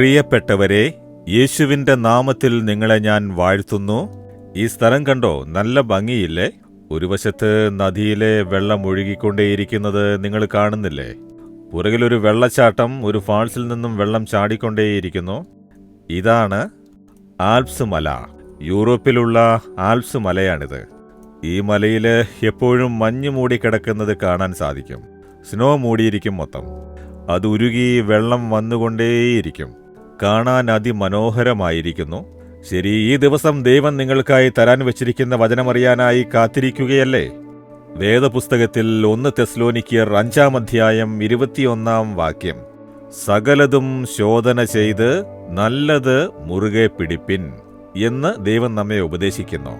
പ്രിയപ്പെട്ടവരെ, യേശുവിന്റെ നാമത്തിൽ നിങ്ങളെ ഞാൻ വാഴ്ത്തുന്നു. ഈ സ്ഥലം കണ്ടോ? നല്ല ഭംഗിയില്ലേ? ഒരു വശത്ത് നദിയിലെ വെള്ളം ഒഴുകിക്കൊണ്ടേയിരിക്കുന്നത് നിങ്ങൾ കാണുന്നില്ലേ? പുറകിലൊരു വെള്ളച്ചാട്ടം, ഒരു ഫാൾസിൽ നിന്നും വെള്ളം ചാടിക്കൊണ്ടേയിരിക്കുന്നു. ഇതാണ് ആൽപ്സ് മല. യൂറോപ്പിലുള്ള ആൽപ്സ് മലയാണിത്. ഈ മലയിൽ എപ്പോഴും മഞ്ഞ് മൂടിക്കിടക്കുന്നത് കാണാൻ സാധിക്കും. സ്നോ മൂടിയിരിക്കും മൊത്തം. അത് ഉരുകി വെള്ളം വന്നുകൊണ്ടേയിരിക്കും. കാണാൻ അതിമനോഹരമായിരിക്കുന്നു. ശരി, ഈ ദിവസം ദൈവം നിങ്ങൾക്കായി തരാൻ വെച്ചിരിക്കുന്ന വചനമറിയാനായി കാത്തിരിക്കുകയല്ലേ? വേദപുസ്തകത്തിൽ 1 തെസ്സലോനിക്കർ 5-ാം അധ്യായം 21-ാം വാക്യം, സകലതും ശോധന ചെയ്ത് നല്ലത് മുറുകെ പിടിപ്പിൻ എന്ന് ദൈവം നമ്മെ ഉപദേശിക്കുന്നു.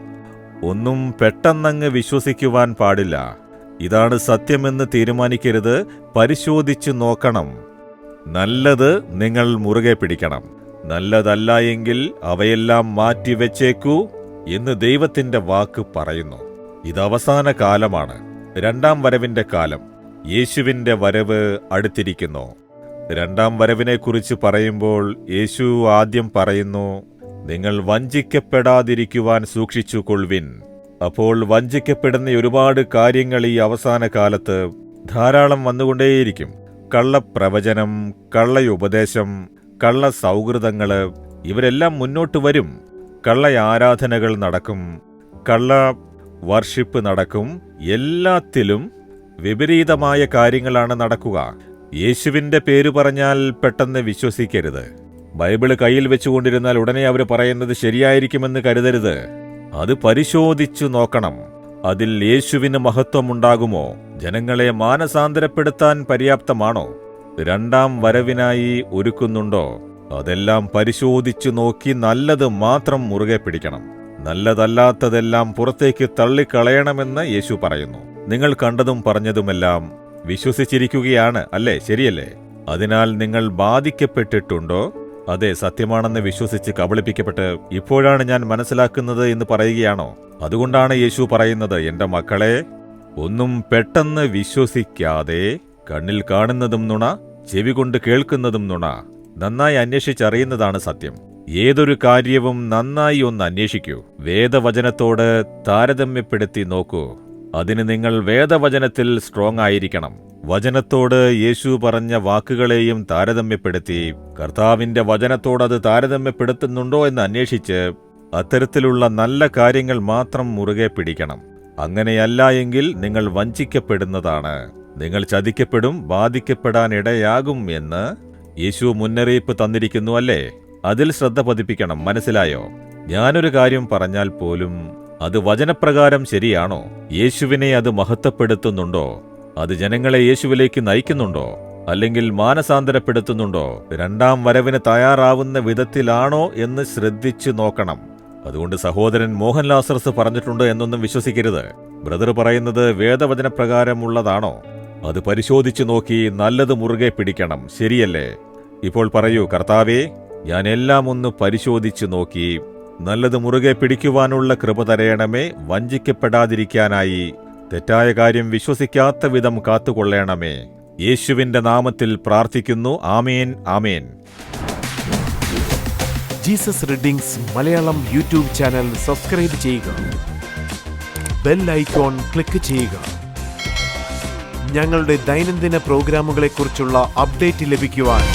ഒന്നും പെട്ടെന്നങ്ങ് വിശ്വസിക്കുവാൻ പാടില്ല. ഇതാണ് സത്യമെന്ന് തീരുമാനിക്കരുത്. പരിശോധിച്ചു നോക്കണം. നല്ലത് നിങ്ങൾ മുറുകെ പിടിക്കണം. നല്ലതല്ല എങ്കിൽ അവയെല്ലാം മാറ്റിവെച്ചേക്കൂ എന്ന് ദൈവത്തിന്റെ വാക്ക് പറയുന്നു. ഇത് അവസാന കാലമാണ്, 2-ാം വരവിന്റെ കാലം. യേശുവിന്റെ വരവ് അടുത്തിരിക്കുന്നു. 2-ാം വരവിനെക്കുറിച്ച് പറയുമ്പോൾ യേശു ആദ്യം പറയുന്നു, നിങ്ങൾ വഞ്ചിക്കപ്പെടാതിരിക്കുവാൻ സൂക്ഷിച്ചുകൊള്ളുവിൻ. അപ്പോൾ വഞ്ചിക്കപ്പെടുന്ന ഒരുപാട് കാര്യങ്ങൾ ഈ അവസാന കാലത്ത് ധാരാളം വന്നുകൊണ്ടേയിരിക്കും. കള്ളപ്രവചനം, കള്ളയുപദേശം, കള്ള സൗഹൃദങ്ങൾ, ഇവരെല്ലാം മുന്നോട്ട് വരും. കള്ള ആരാധനകൾ നടക്കും, കള്ള വർഷിപ്പ് നടക്കും. എല്ലാത്തിലും വിപരീതമായ കാര്യങ്ങളാണ് നടക്കുക. യേശുവിന്റെ പേര് പറഞ്ഞാൽ പെട്ടെന്ന് വിശ്വസിക്കരുത്. ബൈബിള് കയ്യിൽ വെച്ചുകൊണ്ടിരുന്നാൽ ഉടനെ അവർ പറയുന്നത് ശരിയായിരിക്കുമെന്ന് കരുതരുത്. അത് പരിശോധിച്ചു നോക്കണം. അതിൽ യേശുവിന് മഹത്വമുണ്ടാകുമോ? ജനങ്ങളെ മാനസാന്തരപ്പെടുത്താൻ പര്യാപ്തമാണോ? 2-ാം വരവിനായി ഒരുക്കുന്നുണ്ടോ? അതെല്ലാം പരിശോധിച്ചു നോക്കി നല്ലത് മാത്രം മുറുകെ പിടിക്കണം. നല്ലതല്ലാത്തതെല്ലാം പുറത്തേക്ക് തള്ളിക്കളയണമെന്ന് യേശു പറയുന്നു. നിങ്ങൾ കണ്ടതും പറഞ്ഞതുമെല്ലാം വിശ്വസിച്ചിരിക്കുകയാണ് അല്ലേ? ശരിയല്ലേ? അതിനാൽ നിങ്ങൾ ബാധിക്കപ്പെട്ടിട്ടുണ്ടോ? അതെ, സത്യമാണെന്ന് വിശ്വസിച്ച് കബളിപ്പിക്കപ്പെട്ട് ഇപ്പോഴാണ് ഞാൻ മനസ്സിലാക്കുന്നത് എന്ന് പറയുകയാണോ? അതുകൊണ്ടാണ് യേശു പറയുന്നത്, എന്റെ മക്കളെ, ഒന്നും പെട്ടെന്ന് വിശ്വസിക്കാതെ, കണ്ണിൽ കാണുന്നതും നുണ, ചെവി കൊണ്ട് കേൾക്കുന്നതും നുണ. നന്നായി അന്വേഷിച്ചറിയുന്നതാണ് സത്യം. ഏതൊരു കാര്യവും നന്നായി ഒന്ന് അന്വേഷിക്കൂ. വേദവചനത്തോട് താരതമ്യപ്പെടുത്തി നോക്കൂ. അതിന് നിങ്ങൾ വേദവചനത്തിൽ സ്ട്രോങ് ആയിരിക്കണം. വചനത്തോട് യേശു പറഞ്ഞ വാക്കുകളെയും താരതമ്യപ്പെടുത്തി കർത്താവിന്റെ വചനത്തോടത് താരതമ്യപ്പെടുത്തുന്നുണ്ടോ എന്ന് അന്വേഷിച്ച് അത്തരത്തിലുള്ള നല്ല കാര്യങ്ങൾ മാത്രം മുറുകെ പിടിക്കണം. അങ്ങനെയല്ല എങ്കിൽ നിങ്ങൾ വഞ്ചിക്കപ്പെടുന്നതാണ്. നിങ്ങൾ ചതിക്കപ്പെടും, ബാധിക്കപ്പെടാനിടയാകും എന്ന് യേശു മുന്നറിയിപ്പ് തന്നിരിക്കുന്നു അല്ലേ? അതിൽ ശ്രദ്ധ പതിപ്പിക്കണം. മനസ്സിലായോ? ഞാനൊരു കാര്യം പറഞ്ഞാൽ പോലും അത് വചനപ്രകാരം ശരിയാണോ? യേശുവിനെ അത് മഹത്വപ്പെടുത്തുന്നുണ്ടോ? അത് ജനങ്ങളെ യേശുവിലേക്ക് നയിക്കുന്നുണ്ടോ? അല്ലെങ്കിൽ മാനസാന്തരപ്പെടുത്തുന്നുണ്ടോ? 2-ാം വരവിന് തയ്യാറാവുന്ന വിധത്തിലാണോ എന്ന് ശ്രദ്ധിച്ചു നോക്കണം. അതുകൊണ്ട് സഹോദരൻ മോഹൻ ലാസറസ് പറഞ്ഞിട്ടുണ്ട് എന്നൊന്നും വിശ്വസിക്കരുത്. ബ്രദർ പറയുന്നത് വേദവചനപ്രകാരമുള്ളതാണോ? അത് പരിശോധിച്ചു നോക്കി നല്ലത് മുറുകെ പിടിക്കണം. ശരിയല്ലേ? ഇപ്പോൾ പറയൂ, കർത്താവേ, ഞാൻ എല്ലാം ഒന്ന് പരിശോധിച്ചു നോക്കി നല്ലത് മുറുകെ പിടിക്കുവാനുള്ള കൃപ തരയണമേ. വഞ്ചിക്കപ്പെടാതിരിക്കാനായി തെറ്റായ കാര്യം വിശ്വസിക്കാത്ത വിധം കാത്തുകൊള്ളണമേ. യേശുവിന്റെ നാമത്തിൽ പ്രാർത്ഥിക്കുന്നു. ആമേൻ, ആമേൻ. Jesus readings Malayalam YouTube channel subscribe ചെയ്യുക. ബെൽ ഐക്കോൺ ക്ലിക്ക് ചെയ്യുക. ഞങ്ങളുടെ ദൈനംദിന പ്രോഗ്രാമുകളെക്കുറിച്ചുള്ള അപ്ഡേറ്റ് ലഭിക്കുവാൻ